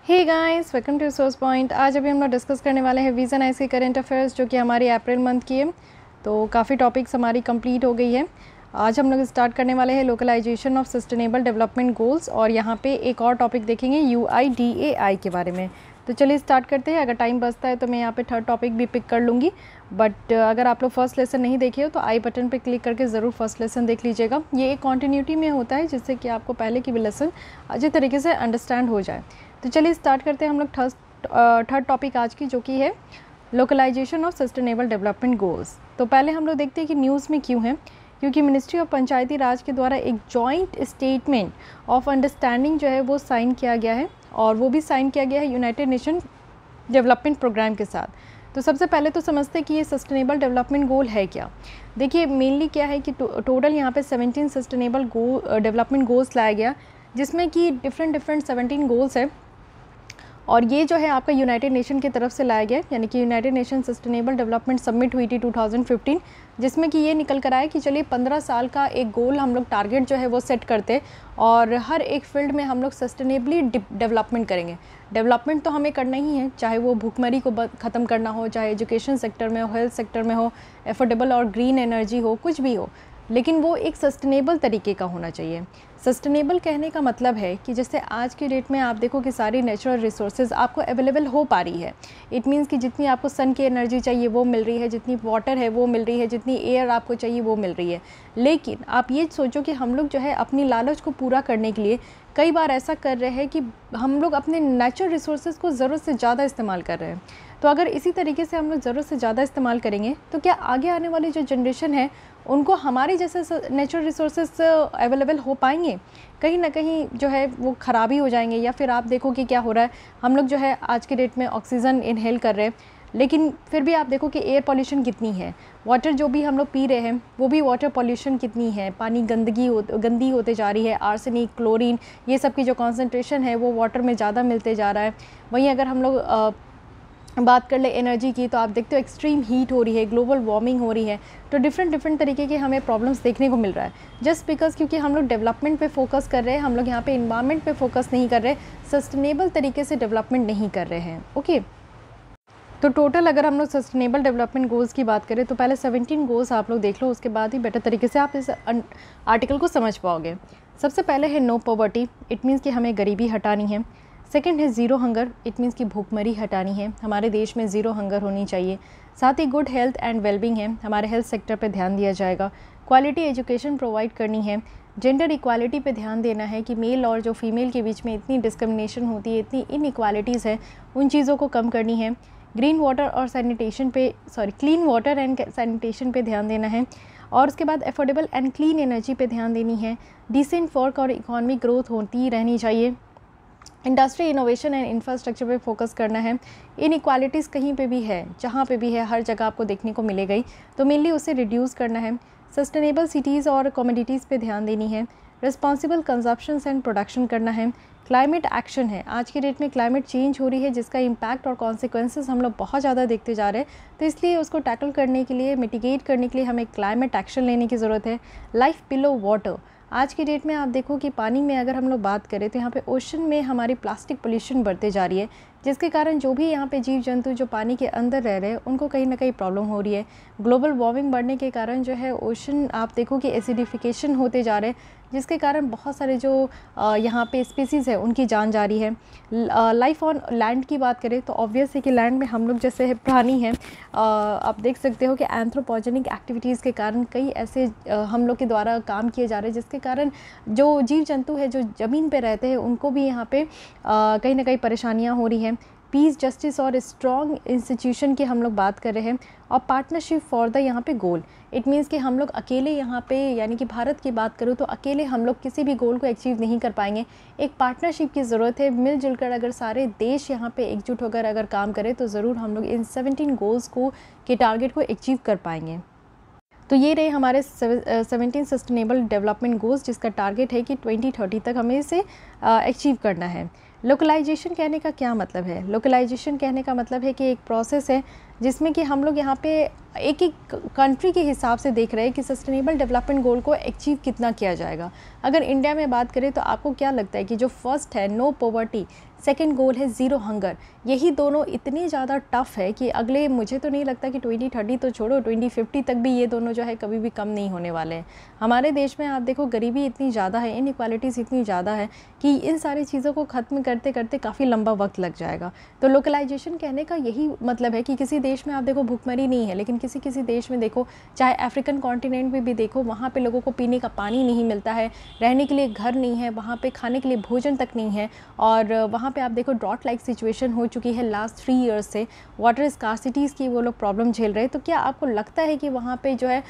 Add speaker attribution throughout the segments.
Speaker 1: Hey guys, welcome to Source Point. आज अभी हम लोग डिस्कस करने वाले हैं विजन आईज की करंट अफेयर्स, जो कि हमारी अप्रैल मंथ की है। तो काफ़ी टॉपिक्स हमारी कंप्लीट हो गई है। आज हम लोग स्टार्ट करने वाले हैं localisation of sustainable development goals, और यहाँ पे एक और टॉपिक देखेंगे UIDAI के बारे में। तो चलिए स्टार्ट करते हैं। अगर टाइम बचता है तो मैं यहाँ पे थर्ड टॉपिक भी पिक कर लूँगी, बट अगर आप लोग फर्स्ट लेसन नहीं देखे हो तो आई बटन पे क्लिक करके ज़रूर फर्स्ट लेसन देख लीजिएगा। ये एक कॉन्टीन्यूटी में होता है, जिससे कि आपको पहले की भी लेसन अच्छे तरीके से अंडरस्टैंड हो जाए। तो चलिए स्टार्ट करते हैं हम लोग थर्ड टॉपिक आज की, जो कि है localisation of sustainable development goals. तो पहले हम लोग देखते हैं कि न्यूज़ में क्यों है, क्योंकि मिनिस्ट्री ऑफ पंचायती राज के द्वारा एक जॉइंट स्टेटमेंट ऑफ अंडरस्टैंडिंग जो है वो साइन किया गया है, और वो भी साइन किया गया है यूनाइटेड नेशन डेवलपमेंट प्रोग्राम के साथ। तो सबसे पहले तो समझते हैं कि ये सस्टेनेबल डेवलपमेंट गोल है क्या। देखिए मेनली क्या है कि टोटल यहाँ पे 17 सस्टेनेबल डेवलपमेंट गोल्स लाया गया, जिसमें कि डिफरेंट 17 गोल्स है, और ये जो है आपका यूनाइटेड नेशन की तरफ से लाया गया, यानी कि United nation sustainable development summit हुई थी 2015, जिसमें कि ये निकल कर आया कि चलिए 15 साल का एक गोल हम लोग टारगेट जो है वो सेट करते, और हर एक फील्ड में हम लोग सस्टेनेबली डेवलपमेंट करेंगे। डेवलपमेंट तो हमें करना ही है, चाहे वो भूखमरी को ख़त्म करना हो, चाहे एजुकेशन सेक्टर में हो, हेल्थ सेक्टर में हो, एफोर्डेबल और ग्रीन एनर्जी हो, कुछ भी हो, लेकिन वो एक सस्टेनेबल तरीके का होना चाहिए। सस्टेनेबल कहने का मतलब है कि जैसे आज की डेट में आप देखो कि सारी नेचुरल रिसोर्सेज आपको अवेलेबल हो पा रही है। इट मीन्स कि जितनी आपको सन की एनर्जी चाहिए वो मिल रही है, जितनी वाटर है वो मिल रही है, जितनी एयर आपको चाहिए वो मिल रही है। लेकिन आप ये सोचो कि हम लोग जो है अपनी लालच को पूरा करने के लिए कई बार ऐसा कर रहे हैं कि हम लोग अपने नेचुरल रिसोर्सेज को ज़रूरत से ज़्यादा इस्तेमाल कर रहे हैं। तो अगर इसी तरीके से हम लोग ज़रूरत से ज़्यादा इस्तेमाल करेंगे तो क्या आगे आने वाली जो जनरेशन है उनको हमारे जैसे नेचुरल रिसोर्सेज अवेलेबल हो पाएंगे? कहीं ना कहीं जो है वो ख़राबी हो जाएंगे। या फिर आप देखो कि क्या हो रहा है, हम लोग जो है आज के डेट में ऑक्सीजन इनहेल कर रहे हैं, लेकिन फिर भी आप देखो कि एयर पॉल्यूशन कितनी है, वाटर जो भी हम लोग पी रहे हैं वो भी वाटर पॉल्यूशन कितनी है, पानी गंदी होते जा रही है, आर्सेनिक, क्लोरीन, ये सब की जो कॉन्सेंट्रेशन है वो वाटर में ज़्यादा मिलते जा रहा है। वहीं अगर हम लोग बात कर ले एनर्जी की, तो आप देखते हो एक्सट्रीम हीट हो रही है, ग्लोबल वार्मिंग हो रही है। तो डिफरेंट तरीके के हमें प्रॉब्लम्स देखने को मिल रहा है, जस्ट बिकॉज क्योंकि हम लोग डेवलपमेंट पे फोकस कर रहे हैं, हम लोग यहाँ पे इन्वायरमेंट पे फोकस नहीं कर रहे, सस्टेनेबल तरीके से डेवलपमेंट नहीं कर रहे हैं। ओके, तो टोटल अगर हम लोग सस्टेनेबल डेवलपमेंट गोल्स की बात करें तो पहले 17 गोल्स आप लोग देख लो, उसके बाद ही बेटर तरीके से आप इस आर्टिकल को समझ पाओगे। सबसे पहले है नो पॉवर्टी, इट मीन्स कि हमें गरीबी हटानी है। सेकंड है ज़ीरो हंगर, इट मीन्स कि भूखमरी हटानी है, हमारे देश में ज़ीरो हंगर होनी चाहिए। साथ ही गुड हेल्थ एंड वेलबींग है, हमारे हेल्थ सेक्टर पे ध्यान दिया जाएगा। क्वालिटी एजुकेशन प्रोवाइड करनी है। जेंडर इक्वालिटी पे ध्यान देना है कि मेल और जो फीमेल के बीच में इतनी डिस्क्रिमिनेशन होती है, इतनी इनइक्वालिटीज़ है, उन चीज़ों को कम करनी है। ग्रीन वाटर और सैनिटेशन पे क्लीन वाटर एंड सैनिटेशन पे ध्यान देना है। और उसके बाद एफोर्डेबल एंड क्लीन एनर्जी पे ध्यान देनी है। डिसेंट वर्क और इकोनॉमिक ग्रोथ होती रहनी चाहिए। इंडस्ट्री, इनोवेशन एंड इंफ्रास्ट्रक्चर पे फोकस करना है। इनइक्वालिटीज़ कहीं पे भी है, जहाँ पे भी है, हर जगह आपको देखने को मिलेगा ही, तो मेनली उसे रिड्यूस करना है। सस्टेनेबल सिटीज़ और कमोडिटीज़ पे ध्यान देनी है। रिस्पॉन्सिबल कंजप्शन एंड प्रोडक्शन करना है। क्लाइमेट एक्शन है, आज की डेट में क्लाइमेट चेंज हो रही है, जिसका इम्पैक्ट और कॉन्सिक्वेंसेस हम लोग बहुत ज़्यादा देखते जा रहे हैं, तो इसलिए उसको टैकल करने के लिए, मिटिगेट करने के लिए हमें क्लाइमेट एक्शन लेने की ज़रूरत है। लाइफ बिलो वाटर, आज की डेट में आप देखो कि पानी में अगर हम लोग बात करें तो यहाँ पे ओशन में हमारी प्लास्टिक पोल्यूशन बढ़ते जा रही है, जिसके कारण जो भी यहाँ पे जीव जंतु जो पानी के अंदर रह रहे हैं उनको कहीं ना कहीं प्रॉब्लम हो रही है। ग्लोबल वार्मिंग बढ़ने के कारण जो है ओशन आप देखो कि एसिडिफिकेशन होते जा रहे हैं, जिसके कारण बहुत सारे जो यहाँ पे स्पीसीज़ है उनकी जान जा रही है। लाइफ ऑन लैंड की बात करें तो ऑब्वियस है कि लैंड में हम लोग जैसे प्राणी हैं, आप देख सकते हो कि एंथ्रोपोजेनिक एक्टिविटीज़ के कारण कई ऐसे हम लोग के द्वारा काम किए जा रहे हैं, जिसके कारण जो जीव जंतु है जो ज़मीन पे रहते हैं उनको भी यहाँ पे कहीं ना कहीं परेशानियाँ हो रही हैं। पीस, जस्टिस और स्ट्रॉन्ग इंस्टीट्यूशन की हम लोग बात कर रहे हैं। और पार्टनरशिप फॉर द यहाँ पे गोल, इट मीन्स कि हम लोग अकेले यहाँ पे, यानी कि भारत की बात करूँ तो अकेले हम लोग किसी भी गोल को अचीव नहीं कर पाएंगे, एक पार्टनरशिप की ज़रूरत है। मिलजुल कर अगर सारे देश यहाँ पे एकजुट होकर अगर काम करें तो ज़रूर हम लोग इन 17 गोल्स को के टारगेट को अचीव कर पाएंगे। तो ये रहे हमारे 17 सस्टेनेबल डेवलपमेंट गोल्स, जिसका टारगेट है कि 2030 तक हमें इसे अचीव करना है। लोकलाइजेशन कहने का क्या मतलब है? लोकलाइजेशन कहने का मतलब है कि एक प्रोसेस है जिसमें कि हम लोग यहाँ पे एक एक कंट्री के हिसाब से देख रहे हैं कि सस्टेनेबल डेवलपमेंट गोल को अचीव कितना किया जाएगा। अगर इंडिया में बात करें तो आपको क्या लगता है कि जो फर्स्ट है नो पॉवर्टी, सेकंड गोल है ज़ीरो हंगर। यही दोनों इतने ज़्यादा टफ है कि अगले, मुझे तो नहीं लगता कि 2030 तो छोड़ो, 2050 तक भी ये दोनों जो है कभी भी कम नहीं होने वाले हैं। हमारे देश में आप देखो गरीबी इतनी ज़्यादा है, इनइक्वालिटीज़ इतनी ज़्यादा है कि इन सारी चीज़ों को ख़त्म करते करते काफ़ी लंबा वक्त लग जाएगा। तो लोकलाइजेशन कहने का यही मतलब है कि किसी देश में आप देखो भुखमरी नहीं है, लेकिन किसी किसी देश में देखो, चाहे अफ्रीकन कॉन्टिनेंट में भी देखो, वहाँ पे लोगों को पीने का पानी नहीं मिलता है, रहने के लिए घर नहीं है, वहाँ पे खाने के लिए भोजन तक नहीं है, और वहाँ पे आप देखो ड्रॉट लाइक सिचुएशन हो चुकी है लास्ट 3 ईयर्स से, वाटर स्कार्सिटीज़ की वो लोग प्रॉब्लम झेल रहे हैं। तो क्या आपको लगता है कि वहाँ पे जो है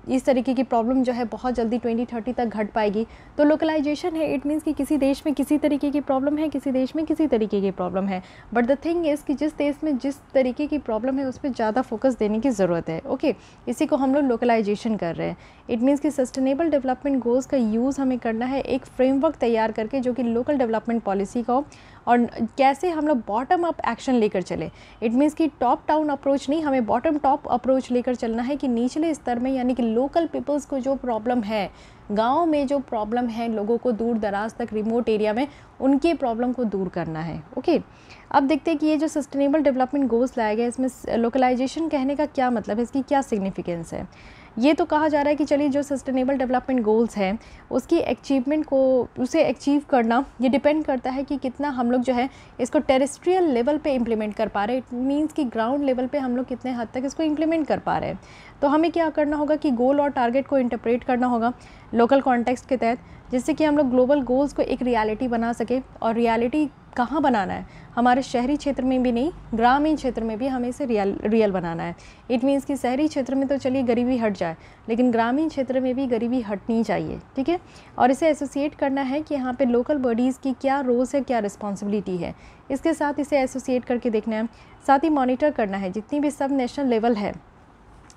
Speaker 1: इस तरीके की प्रॉब्लम जो है बहुत जल्दी 2030 तक घट पाएगी? तो लोकलाइजेशन है, इट मीन्स कि किसी देश में किसी तरीके की प्रॉब्लम है, किसी देश में किसी तरीके की प्रॉब्लम है, बट द थिंग इज़ कि जिस देश में जिस तरीके की प्रॉब्लम है उस पर ज़्यादा फोकस देने की ज़रूरत है। ओके, इसी को हम लोग लोकलाइजेशन कर रहे हैं। इट मीन्स कि सस्टेनेबल डेवलपमेंट गोल्स का यूज़ हमें करना है एक फ्रेमवर्क तैयार करके जो कि लोकल डेवलपमेंट पॉलिसी का हो, और कैसे हम लोग बॉटम अप एक्शन लेकर चले। इट मीन्स कि टॉप डाउन अप्रोच नहीं, हमें बॉटम टॉप अप्रोच लेकर चलना है कि निचले स्तर में, यानी कि लोकल पीपल्स को जो प्रॉब्लम है, गांव में जो प्रॉब्लम है, लोगों को दूर दराज तक रिमोट एरिया में उनके प्रॉब्लम को दूर करना है। ओके, अब देखते हैं कि ये जो सस्टेनेबल डेवलपमेंट गोल्स लाया गया, इसमें लोकलाइजेशन कहने का क्या मतलब है, इसकी क्या सिग्निफिकेंस है। ये तो कहा जा रहा है कि चलिए जो सस्टेनेबल डेवलपमेंट गोल्स हैं उसकी अचीवमेंट को, उसे अचीव करना, ये डिपेंड करता है कि कितना हम लोग जो है इसको टेरेस्ट्रियल लेवल पे इम्प्लीमेंट कर पा रहे हैं। इट मीन्स कि ग्राउंड लेवल पे हम लोग कितने हद तक इसको इम्प्लीमेंट कर पा रहे हैं। तो हमें क्या करना होगा कि गोल और टारगेट को इंटरप्रेट करना होगा लोकल कॉन्टेक्स्ट के तहत, जिससे कि हम लोग ग्लोबल गोल्स को एक रियलिटी बना सके। और रियलिटी कहाँ बनाना है, हमारे शहरी क्षेत्र में भी नहीं, ग्रामीण क्षेत्र में भी हमें इसे रियल बनाना है। इट मीन्स कि शहरी क्षेत्र में तो चलिए गरीबी हट जाए, लेकिन ग्रामीण क्षेत्र में भी गरीबी हटनी चाहिए, ठीक है। और इसे एसोसिएट करना है कि यहाँ पे लोकल बॉडीज़ की क्या रोल्स है, क्या रिस्पॉन्सिबिलिटी है, इसके साथ इसे एसोसिएट करके देखना है। साथ ही मॉनिटर करना है, जितनी भी सब नेशनल लेवल है,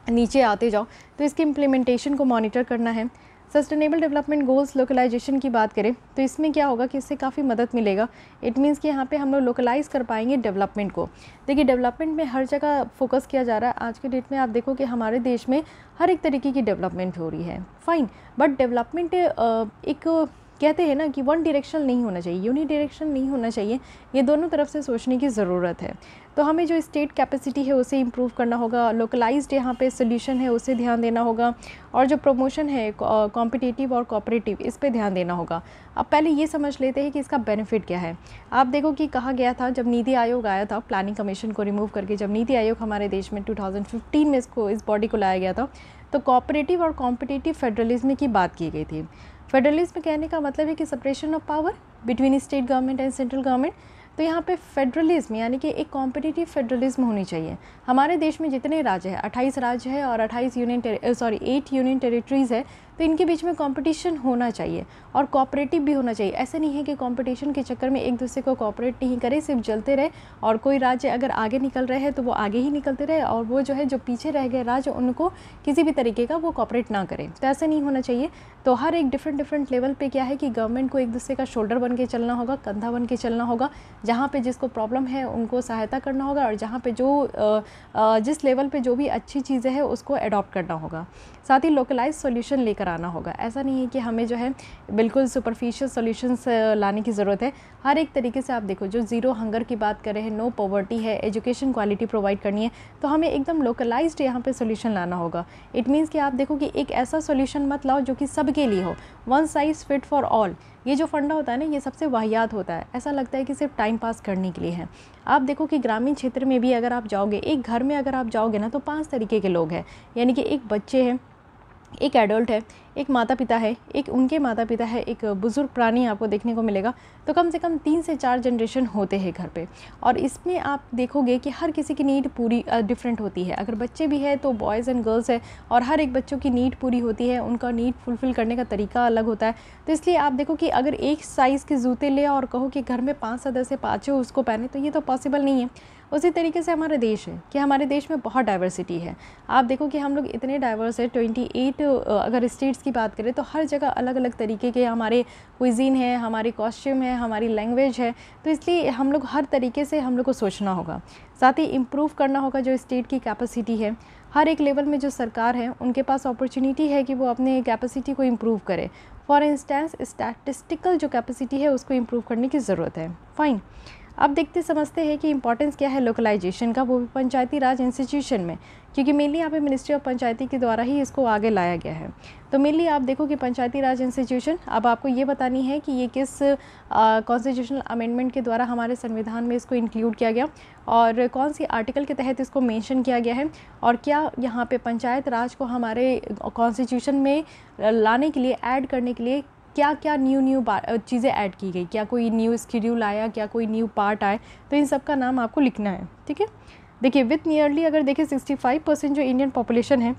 Speaker 1: नीचे आते जाओ तो इसकी इम्प्लीमेंटेशन को मॉनिटर करना है। सस्टेनेबल डेवलपमेंट गोल्स लोकलाइजेशन की बात करें तो इसमें क्या होगा कि इससे काफ़ी मदद मिलेगा। इट मीन्स कि यहाँ पे हम लोग लोकलाइज कर पाएंगे डेवलपमेंट को। देखिए डेवलपमेंट में हर जगह फोकस किया जा रहा है। आज के डेट में आप देखो कि हमारे देश में हर एक तरीके की डेवलपमेंट हो रही है, फाइन, बट डेवलपमेंट एक कहते हैं ना कि वन डायरेक्शन नहीं होना चाहिए, यूनि डायरेक्शन नहीं होना चाहिए, ये दोनों तरफ से सोचने की ज़रूरत है। तो हमें जो स्टेट कैपेसिटी है उसे इम्प्रूव करना होगा, लोकलाइज्ड यहाँ पे सोल्यूशन है उसे ध्यान देना होगा, और जो प्रमोशन है कॉम्पिटिटिव और कोऑपरेटिव, इस पे ध्यान देना होगा। अब पहले ये समझ लेते हैं कि इसका बेनिफिट क्या है। आप देखो कि कहा गया था, जब नीति आयोग आया था प्लानिंग कमीशन को रिमूव करके, जब नीति आयोग हमारे देश में 2015 में इस बॉडी को लाया गया था, तो कोऑपरेटिव और कॉम्पिटिटिव फेडरलिज्म की बात की गई थी। फेडरलिज्म कहने का मतलब है कि separation of power between state government and central government. तो यहाँ पे फेडरलिज्म यानी कि एक कॉम्पिटिटिव फेडरलिज्म होनी चाहिए। हमारे देश में जितने राज्य हैं, 28 राज्य है और 8 यूनियन टेरिटरीज़ है, तो इनके बीच में कंपटीशन होना चाहिए और कोऑपरेटिव भी होना चाहिए। ऐसे नहीं है कि कंपटीशन के चक्कर में एक दूसरे को कोऑपरेट नहीं करे, सिर्फ जलते रहे, और कोई राज्य अगर आगे निकल रहे हैं तो वो आगे ही निकलते रहे, और वो जो है जो पीछे रह गए राज्य उनको किसी भी तरीके का वो कोऑपरेट ना करें। तो ऐसा नहीं होना चाहिए। तो हर एक डिफरेंट लेवल पे क्या है कि गवर्नमेंट को एक दूसरे का शोल्डर बन के चलना होगा, कंधा बन के चलना होगा। जहाँ पे जिसको प्रॉब्लम है उनको सहायता करना होगा, और जहाँ पे जिस लेवल पे जो भी अच्छी चीज़ें हैं उसको अडॉप्ट करना होगा। साथ ही लोकलाइज सॉल्यूशन लेकर आना होगा। ऐसा नहीं है कि हमें जो है बिल्कुल सुपरफिशियल सॉल्यूशंस लाने की ज़रूरत है। हर एक तरीके से आप देखो, जो ज़ीरो हंगर की बात कर रहे हैं, नो पॉवर्टी है, एजुकेशन क्वालिटी प्रोवाइड करनी है, तो हमें एकदम लोकलाइज्ड यहाँ पे सॉल्यूशन लाना होगा। इट मीन्स कि आप देखो कि एक ऐसा सॉल्यूशन मत लाओ जो कि सबके लिए हो, one size fit for all. ये जो फंडा होता है ना, ये सबसे वाहियात होता है। ऐसा लगता है कि सिर्फ टाइम पास करने के लिए है। आप देखो कि ग्रामीण क्षेत्र में भी अगर आप जाओगे, एक घर में अगर आप जाओगे ना, तो 5 तरीके के लोग हैं, यानी कि एक बच्चे हैं, एक एडल्ट है, एक माता पिता है, एक उनके माता पिता है, एक बुज़ुर्ग प्राणी आपको देखने को मिलेगा। तो कम से कम 3 से 4 जनरेशन होते हैं घर पे, और इसमें आप देखोगे कि हर किसी की नीड पूरी डिफरेंट होती है। अगर बच्चे भी है तो बॉयज़ एंड गर्ल्स है, और हर एक बच्चों की नीड पूरी होती है, उनका नीड फुलफ़िल करने का तरीका अलग होता है। तो इसलिए आप देखो कि अगर एक साइज़ के जूते ले और कहो कि घर में 5 सदस्य पाँचों उसको पहने, तो ये तो पॉसिबल नहीं है। उसी तरीके से हमारा देश है कि हमारे देश में बहुत डाइवर्सिटी है। आप देखो कि हम लोग इतने डाइवर्स है, 28 अगर स्टेट्स की बात करें तो हर जगह अलग अलग तरीके के हमारे क्विजीन है, हमारी कॉस्ट्यूम है, हमारी लैंग्वेज है। तो इसलिए हम लोग हर तरीके से हम लोग को सोचना होगा। साथ ही इम्प्रूव करना होगा जो स्टेट की कैपेसिटी है। हर एक लेवल में जो सरकार है उनके पास अपॉर्चुनिटी है कि वो अपने कैपेसिटी को इम्प्रूव करे। फॉर इंस्टेंस स्टैटिस्टिकल जो कैपेसिटी है उसको इम्प्रूव करने की ज़रूरत है। फाइन, अब देखते समझते हैं कि इंपॉर्टेंस क्या है लोकलाइजेशन का, वो भी पंचायती राज इंस्टीट्यूशन में, क्योंकि मेनली यहाँ पे मिनिस्ट्री ऑफ पंचायती के द्वारा ही इसको आगे लाया गया है। तो मेनली आप देखो कि पंचायती राज इंस्टीट्यूशन, अब आपको ये बतानी है कि ये किस कॉन्स्टिट्यूशनल अमेंडमेंट के द्वारा हमारे संविधान में इसको इंक्लूड किया गया और कौन सी आर्टिकल के तहत इसको मेंशन किया गया है, और क्या यहाँ पे पंचायत राज को हमारे कॉन्स्टिट्यूशन में लाने के लिए, ऐड करने के लिए क्या क्या न्यू चीज़ें ऐड की गई, क्या कोई न्यू शेड्यूल आया, क्या कोई न्यू पार्ट आए, तो इन सब का नाम आपको लिखना है। ठीक है, देखिए विथ नियरली अगर देखें 65% जो इंडियन पॉपुलेशन है,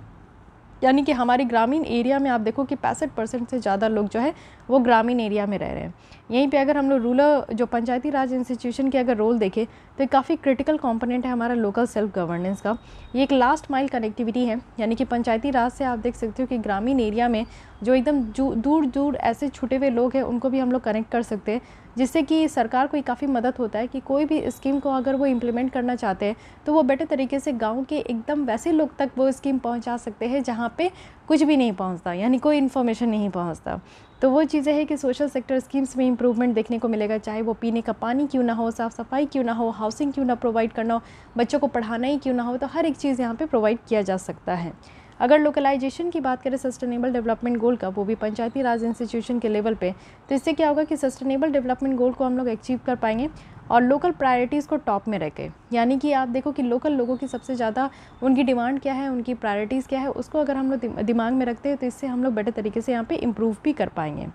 Speaker 1: यानी कि हमारी ग्रामीण एरिया में आप देखो कि 65% से ज़्यादा लोग जो है वो ग्रामीण एरिया में रह रहे हैं। यहीं पे अगर हम लोग रूरल जो पंचायती राज इंस्टीट्यूशन के अगर रोल देखें तो एक काफ़ी क्रिटिकल कंपोनेंट है हमारा लोकल सेल्फ गवर्नेंस का। ये एक लास्ट माइल कनेक्टिविटी है, यानी कि पंचायती राज से आप देख सकते हो कि ग्रामीण एरिया में जो एकदम दूर दूर ऐसे छुटे हुए लोग हैं उनको भी हम लोग कनेक्ट कर सकते हैं, जिससे कि सरकार को काफ़ी मदद होता है कि कोई भी स्कीम को अगर वो इम्प्लीमेंट करना चाहते हैं तो वो बेटर तरीके से गांव के एकदम वैसे लोग तक वो स्कीम पहुंचा सकते हैं जहां पे कुछ भी नहीं पहुंचता, यानी कोई इन्फॉर्मेशन नहीं पहुंचता। तो वो चीज़ें हैं कि सोशल सेक्टर स्कीम्स में इंप्रूवमेंट देखने को मिलेगा, चाहे वो पीने का पानी क्यों ना हो, साफ़ सफाई क्यों ना हो, हाउसिंग क्यों ना प्रोवाइड करना हो, बच्चों को पढ़ाना ही क्यों ना हो, तो हर एक चीज़ यहाँ पे प्रोवाइड किया जा सकता है। अगर लोकलाइजेशन की बात करें सस्टेनेबल डेवलपमेंट गोल का, वो भी पंचायती राज इंस्टीट्यूशन के लेवल पे, तो इससे क्या होगा कि सस्टेनेबल डेवलपमेंट गोल को हम लोग अचीव कर पाएंगे और लोकल प्रायोरिटीज़ को टॉप में रखे, यानी कि आप देखो कि लोकल लोगों की सबसे ज़्यादा उनकी डिमांड क्या है, उनकी प्रायोरिटीज़ क्या है, उसको अगर हम लोग दिमाग में रखते हैं तो इससे हम लोग बेटर तरीके से यहाँ पे इम्प्रूव भी कर पाएंगे।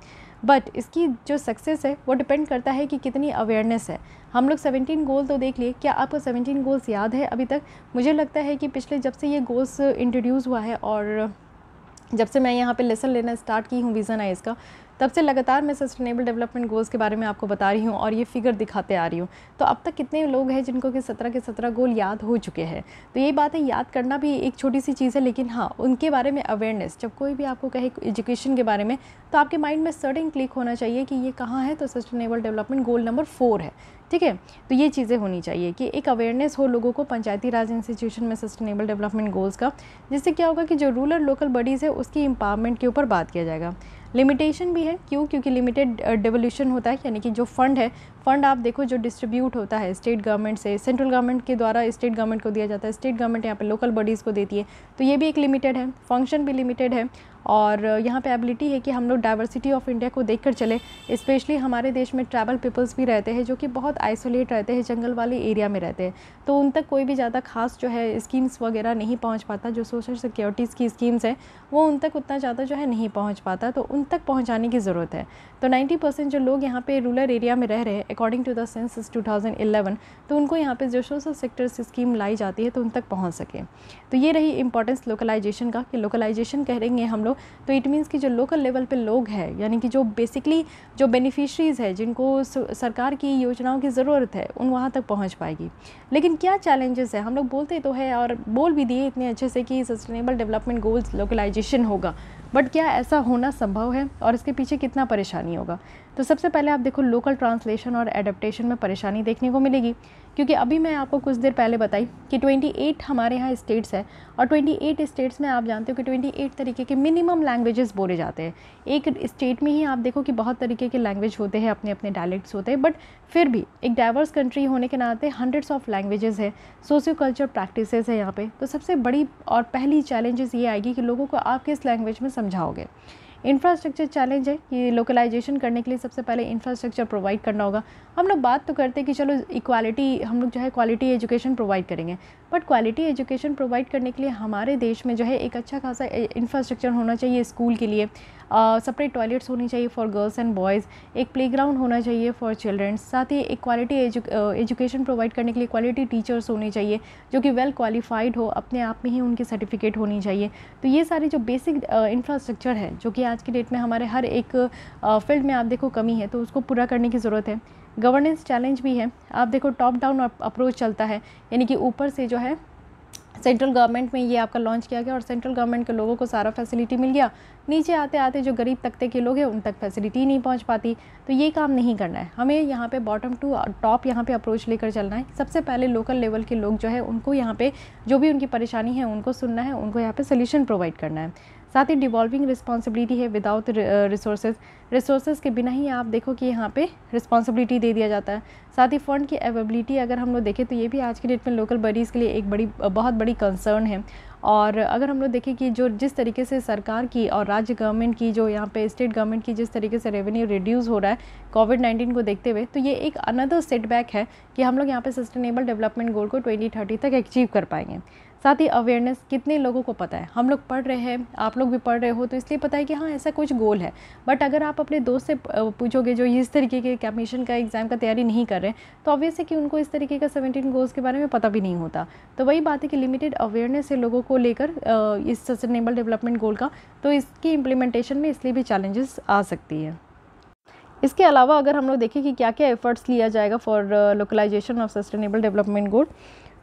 Speaker 1: बट इसकी जो सक्सेस है वो डिपेंड करता है कि कितनी अवेयरनेस है। हम लोग 17 गोल तो देख लिए, क्या आपको 17 गोल्स याद है अभी तक? मुझे लगता है कि पिछले जब से ये गोल्स इंट्रोड्यूस हुआ है और जब से मैं यहाँ पे लेसन लेना स्टार्ट की हूँ विज़न आइज़ का, तब से लगातार मैं सस्टेनेबल डेवलपमेंट गोल्स के बारे में आपको बता रही हूँ और ये फिगर दिखाते आ रही हूँ। तो अब तक कितने लोग हैं जिनको कि 17 के 17 गोल याद हो चुके हैं? तो ये बात है, याद करना भी एक छोटी सी चीज़ है, लेकिन हाँ उनके बारे में अवेयरनेस, जब कोई भी आपको कहे एजुकेशन के बारे में तो आपके माइंड में सर्टेन क्लिक होना चाहिए कि ये कहाँ है, तो सस्टेनेबल डेवलपमेंट गोल नंबर 4 है। ठीक है, तो ये चीज़ें होनी चाहिए कि एक अवेयरनेस हो लोगों को पंचायती राज इंस्टीट्यूशन में सस्टेनेबल डेवलपमेंट गोल्स का, जिससे क्या होगा कि जो रूरल लोकल बॉडीज़ है उसकी एम्पावरमेंट के ऊपर बात किया जाएगा। लिमिटेशन भी है, क्यों? क्योंकि लिमिटेड डेवोल्यूशन होता है, यानी कि जो फंड है, फंड आप देखो जो डिस्ट्रीब्यूट होता है स्टेट गवर्नमेंट से, सेंट्रल गवर्नमेंट के द्वारा स्टेट गवर्नमेंट को दिया जाता है, स्टेट गवर्नमेंट यहाँ पे लोकल बॉडीज़ को देती है, तो ये भी एक लिमिटेड है, फंक्शन भी लिमिटेड है। और यहाँ पे एबिलिटी है कि हम लोग डाइवर्सिटी ऑफ इंडिया को देखकर चले। स्पेशली हमारे देश में ट्राइबल पीपल्स भी रहते हैं जो कि बहुत आइसोलेट रहते हैं, जंगल वाले एरिया में रहते हैं, तो उन तक कोई भी ज़्यादा खास जो है स्कीम्स वगैरह नहीं पहुँच पाता। जो सोशल सिक्योरिटीज़ की स्कीम्स हैं वो उन तक उतना ज़्यादा जो है नहीं पहुँच पाता, तो उन तक पहुँचाने की ज़रूरत है। तो 90% जो लोग यहाँ पे रूरल एरिया में रह रहे हैं अकॉर्डिंग टू द सेंसस 2011, तो उनको यहाँ पे जो सोशल सेक्टर से स्कीम लाई जाती है तो उन तक पहुँच सके। तो ये रही इंपॉर्टेंस लोकलाइजेशन का, कि लोकलाइजेशन कहेंगे हम लोग तो इट मीन्स कि जो लोकल लेवल पे लोग हैं, यानी कि जो बेसिकली जो बेनिफिशरीज़ है जिनको सरकार की योजनाओं की ज़रूरत है, उन वहाँ तक पहुँच पाएगी। लेकिन क्या चैलेंजेस है? हम लोग बोलते तो है और बोल भी दिए इतने अच्छे से कि सस्टेनेबल डेवलपमेंट गोल्स लोकलाइजेशन होगा, बट क्या ऐसा होना संभव है और इसके पीछे कितना परेशानी होगा? तो सबसे पहले आप देखो लोकल ट्रांसलेशन और एडेप्टेशन में परेशानी देखने को मिलेगी, क्योंकि अभी मैं आपको कुछ देर पहले बताई कि 28 हमारे यहाँ स्टेट्स है और 28 स्टेट्स में आप जानते हो कि 28 तरीके के मिनिमम लैंग्वेजेस बोले जाते हैं। एक स्टेट में ही आप देखो कि बहुत तरीके के लैंग्वेज होते हैं, अपने अपने डायलेक्ट्स होते हैं, बट फिर भी एक डाइवर्स कंट्री होने के नाते हंड्रेड्स ऑफ लैंग्वेजेस है, सोशियो कल्चर प्रैक्टिसेस है यहाँ पे। तो सबसे बड़ी और पहली चैलेंजेस ये आएगी कि लोगों को आप किस लैंग्वेज में समझाओगे। इंफ्रास्ट्रक्चर चैलेंज है कि लोकलाइजेशन करने के लिए सबसे पहले इंफ्रास्ट्रक्चर प्रोवाइड करना होगा। हम लोग बात तो करते हैं कि चलो इक्वालिटी, हम लोग जो है क्वालिटी एजुकेशन प्रोवाइड करेंगे, बट क्वालिटी एजुकेशन प्रोवाइड करने के लिए हमारे देश में जो है एक अच्छा खासा इंफ्रास्ट्रक्चर होना चाहिए स्कूल के लिए, सेपरेट टॉयलेट्स होनी चाहिए फॉर गर्ल्स एंड बॉयज़, एक प्लेग्राउंड होना चाहिए फॉर चिल्ड्रंस, साथ ही एक क्वालिटी एजुकेशन प्रोवाइड करने के लिए क्वालिटी टीचर्स होने चाहिए जो कि वेल क्वालिफाइड हो, अपने आप में ही उनकी सर्टिफिकेट होनी चाहिए। तो ये सारी जो बेसिक इंफ्रास्ट्रक्चर है जो कि आज की डेट में हमारे हर एक फील्ड में आप देखो कमी है, तो उसको पूरा करने की ज़रूरत है। गवर्नेंस चैलेंज भी है, आप देखो टॉप डाउन अप्रोच चलता है, यानी कि ऊपर से जो है सेंट्रल गवर्नमेंट में ये आपका लॉन्च किया गया और सेंट्रल गवर्नमेंट के लोगों को सारा फैसिलिटी मिल गया, नीचे आते आते जो गरीब तबके के लोग हैं उन तक फैसिलिटी नहीं पहुंच पाती। तो ये काम नहीं करना है, हमें यहाँ पे बॉटम टू टॉप यहाँ पे अप्रोच लेकर चलना है। सबसे पहले लोकल लेवल के लोग जो है उनको यहाँ पे जो भी उनकी परेशानी है उनको सुनना है, उनको यहाँ पे सोल्यूशन प्रोवाइड करना है। साथ ही डिवॉल्विंग रिस्पॉन्सिबिलिटी है विदाउट रिसोर्सेज के बिना ही आप देखो कि यहाँ पे रिस्पॉन्सिबिलिटी दे दिया जाता है। साथ ही फंड की अवेलेबिलिटी अगर हम लोग देखें तो ये भी आज की डेट में लोकल बॉडीज़ के लिए एक बहुत बड़ी कंसर्न है। और अगर हम लोग देखें कि जो जिस तरीके से सरकार की और राज्य गवर्नमेंट की, जो यहाँ पे स्टेट गवर्नमेंट की जिस तरीके से रेवेन्यू रिड्यूस हो रहा है कोविड-19 को देखते हुए, तो ये एक अनदर सेटबैक है कि हम लोग यहाँ पे सस्टेनेबल डेवलपमेंट गोल को 2030 तक अचीव कर पाएंगे। साथ ही अवेयरनेस, कितने लोगों को पता है, हम लोग पढ़ रहे हैं, आप लोग भी पढ़ रहे हो, तो इसलिए पता है कि हाँ ऐसा कुछ गोल है। बट अगर आप अपने दोस्त से पूछोगे जो इस तरीके के कमीशन का एग्ज़ाम का तैयारी नहीं कर रहे, तो ऑब्वियस है कि उनको इस तरीके का 17 गोल्स के बारे में पता भी नहीं होता। तो वही बात है कि लिमिटेड अवेयरनेस है लोगों को लेकर इस सस्टेनेबल डेवलपमेंट गोल का, तो इसकी इम्प्लीमेंटेशन में इसलिए भी चैलेंजेस आ सकती है। इसके अलावा अगर हम लोग देखें कि क्या क्या एफर्ट्स लिया जाएगा for localisation of sustainable development goal,